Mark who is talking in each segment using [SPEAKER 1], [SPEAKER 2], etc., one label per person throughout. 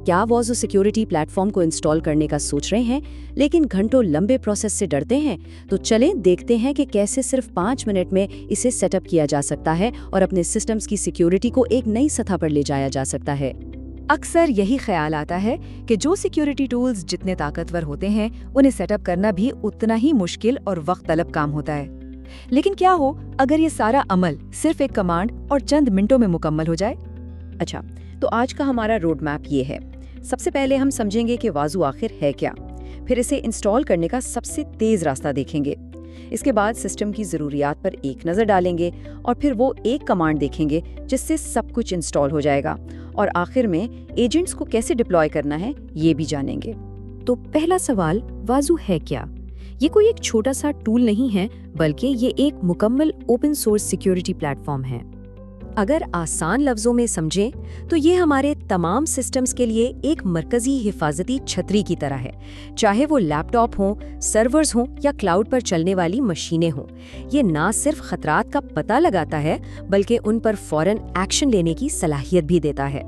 [SPEAKER 1] क्या वाज़ू security platform को install करने का सोच रहे हैं लेकिन घंटों लंबे प्रोसेस से डरते हैं? तो चलें देखते हैं कि कैसे सिर्फ 5 मिनट में इसे सेटअप किया जा सकता है और अपने सिस्टम्स की सिक्योरिटी को एक नई सतह पर ले जाया जा सकता है।
[SPEAKER 2] अक्सर यही ख्याल आता है कि जो सिक्योरिटी टूल्स जितने ताकतवर होते हैं उन्हें सेटअप करना भी उतना ही मुश्किल और वक्त तलब काम होता है। लेकिन क्या हो अगर ये सारा अमल सिर्फ एक कमांड और चंद मिनटों में मुकम्मल हो जाए?
[SPEAKER 1] अच्छा, तो आज का हमारा रोड मैप ये है। सबसे पहले हम समझेंगे कि वाज़ू आखिर है क्या, फिर इसे इंस्टॉल करने का सबसे तेज़ रास्ता देखेंगे। इसके बाद सिस्टम की ज़रूरियात पर एक नज़र डालेंगे और फिर वो एक कमांड देखेंगे जिससे सब कुछ इंस्टॉल हो जाएगा। और आखिर में एजेंट्स को कैसे डिप्लॉय करना है ये भी जानेंगे। तो पहला सवाल, वाज़ू है क्या? ये कोई एक छोटा सा टूल नहीं है, बल्कि ये एक मुकम्मल ओपन सोर्स सिक्योरिटी प्लेटफॉर्म है। अगर आसान लफ्ज़ों में समझें तो ये हमारे तमाम सिस्टम्स के लिए एक मरकज़ी हिफाजती छतरी की तरह है। चाहे वो लैपटॉप हों, सर्वर्स हों या क्लाउड पर चलने वाली मशीनें हों, ये ना सिर्फ खतरात का पता लगाता है बल्कि उन पर फौरन एक्शन लेने की सलाहियत भी देता है।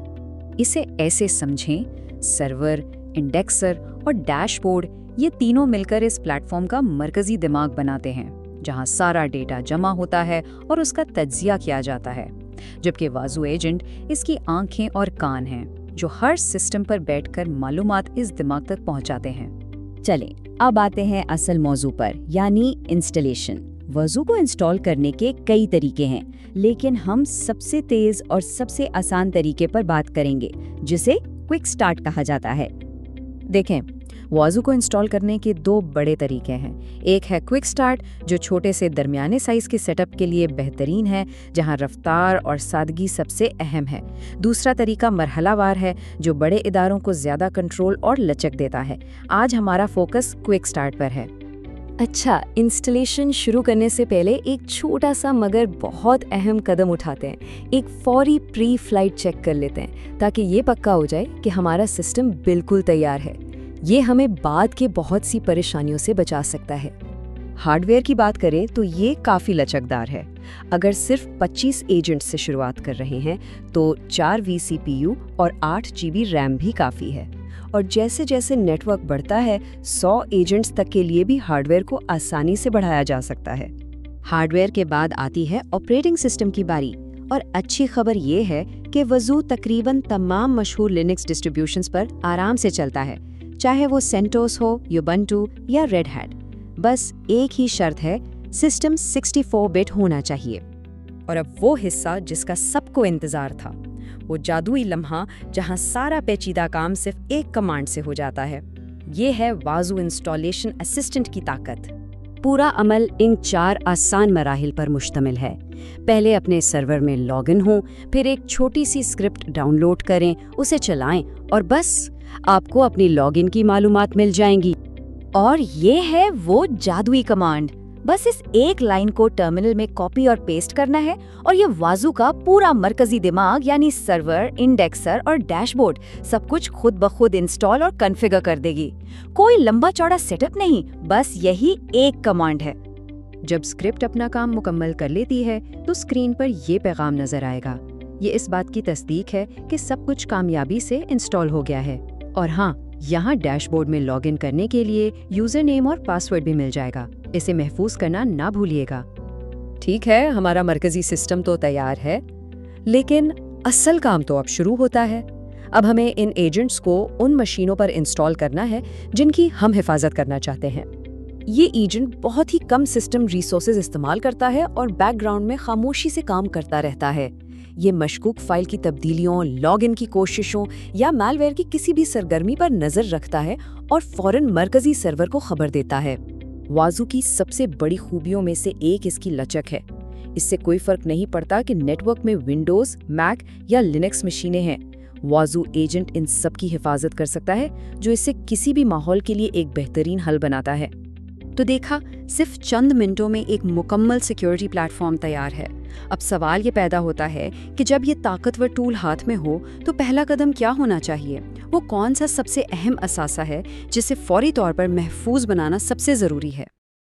[SPEAKER 1] इसे ऐसे समझें, सर्वर, इंडेक्सर और डैशबोर्ड ये तीनों मिलकर इस प्लेटफॉर्म का मरकज़ी दिमाग बनाते हैं, जहां सारा डेटा जमा होता है और उसका तज्जिया किया जाता है, जबकि वाज़ू एजेंट इसकी आंखें और कान हैं जो हर सिस्टम पर बैठकर मालूमात इस दिमाग तक पहुंचाते हैं। चलें अब आते हैं असल मौजू पर, यानी इंस्टॉलेशन। वाज़ू को इंस्टॉल करने के कई तरीके हैं, लेकिन हम सबसे तेज़ और सबसे आसान तरीके पर बात करेंगे, जिसे क्विक स्टार्ट कहा जाता है। देखें, वाज़ू को इंस्टॉल करने के 2 बड़े तरीके हैं। एक है क्विक स्टार्ट, जो छोटे से दरमियाने साइज़ के सेटअप के लिए बेहतरीन है, जहां रफ्तार और सादगी सबसे अहम है। दूसरा तरीका मरहलावार है, जो बड़े इदारों को ज़्यादा कंट्रोल और लचक देता है। आज हमारा फोकस क्विक स्टार्ट पर है। अच्छा, इंस्टॉलेशन शुरू करने से पहले एक छोटा सा मगर बहुत अहम कदम उठाते हैं। एक फौरी प्री फ्लाइट चेक कर लेते हैं, ताकि ये पक्का हो जाए कि हमारा सिस्टम बिल्कुल तैयार है। ये हमें बाद के बहुत सी परेशानियों से बचा सकता है। हार्डवेयर की बात करें तो ये काफ़ी लचकदार है। अगर सिर्फ 25 एजेंट्स से शुरुआत कर रहे हैं तो 4 vCPU और 8 GB रैम भी काफ़ी है। और जैसे जैसे नेटवर्क बढ़ता है, 100 एजेंट्स तक के लिए भी हार्डवेयर को आसानी से बढ़ाया जा सकता है। हार्डवेयर के बाद आती है ऑपरेटिंग सिस्टम की बारी, और अच्छी खबर ये है कि वाज़ू तकरीबन तमाम मशहूर लिनक्स डिस्ट्रीब्यूशंस पर आराम से चलता है, चाहे वो सेंटोस हो, यूबंटू या रेड हैट। बस एक ही शर्त है, सिस्टम 64 बिट होना चाहिए। और अब वो हिस्सा जिसका सबको इंतज़ार था, वो जादुई लम्हा जहां सारा पेचीदा काम सिर्फ एक कमांड से हो जाता है। ये है वाज़ू इंस्टॉलेशन असिस्टेंट की ताकत। पूरा अमल इन 4 आसान मराहिल पर मुश्तमिल है। पहले अपने सर्वर में लॉगिन हों, फिर एक छोटी सी स्क्रिप्ट डाउनलोड करें, उसे चलाएं और बस आपको अपनी लॉगिन की मालूमात मिल जाएंगी। और ये है वो जादुई कमांड। बस इस एक लाइन को टर्मिनल में कॉपी और पेस्ट करना है और ये वाज़ू का पूरा मरकजी दिमाग यानी सर्वर, इंडेक्सर और डैशबोर्ड सब कुछ खुद ब खुद इंस्टॉल और कॉन्फ़िगर कर देगी। कोई लंबा चौड़ा सेटअप नहीं, बस यही एक कमांड है। जब स्क्रिप्ट अपना काम मुकम्मल कर लेती है तो स्क्रीन पर ये पैगाम नजर आएगा। ये इस बात की तस्दीक है कि सब कुछ कामयाबी से इंस्टॉल हो गया है। और हाँ, यहाँ डैशबोर्ड में लॉगिन करने के लिए यूजर नेम और पासवर्ड भी मिल जाएगा। इसे महफूज करना ना भूलिएगा। ठीक है, हमारा मरकजी सिस्टम तो तैयार है, लेकिन असल काम तो अब शुरू होता है। अब हमें इन एजेंट्स को उन मशीनों पर इंस्टॉल करना है जिनकी हम हिफाजत करना चाहते हैं। ये एजेंट बहुत ही कम सिस्टम रिसोर्सेज इस्तेमाल करता है और बैकग्राउंड में खामोशी से काम करता रहता है। ये मशकूक फाइल की तब्दीलियों, लॉगिन की कोशिशों या मैलवेयर की किसी भी सरगर्मी पर नजर रखता है और फौरन मरकजी सर्वर को खबर देता है। वाज़ू की सबसे बड़ी खूबियों में से एक इसकी लचक है। इससे कोई फर्क नहीं पड़ता कि नेटवर्क में विंडोज, मैक या लिनक्स मशीनें हैं। वाज़ू एजेंट इन सब की हिफाजत कर सकता है, जो इसे किसी भी माहौल के लिए एक बेहतरीन हल बनाता है। तो देखा, सिर्फ चंद मिनटों में एक मुकम्मल सिक्योरिटी प्लेटफॉर्म तैयार है। अब सवाल ये पैदा होता है कि जब ये ताकतवर टूल हाथ में हो तो पहला कदम क्या होना चाहिए? वो कौन सा सबसे अहम असासा है जिसे फौरी तौर पर महफूज बनाना सबसे ज़रूरी है?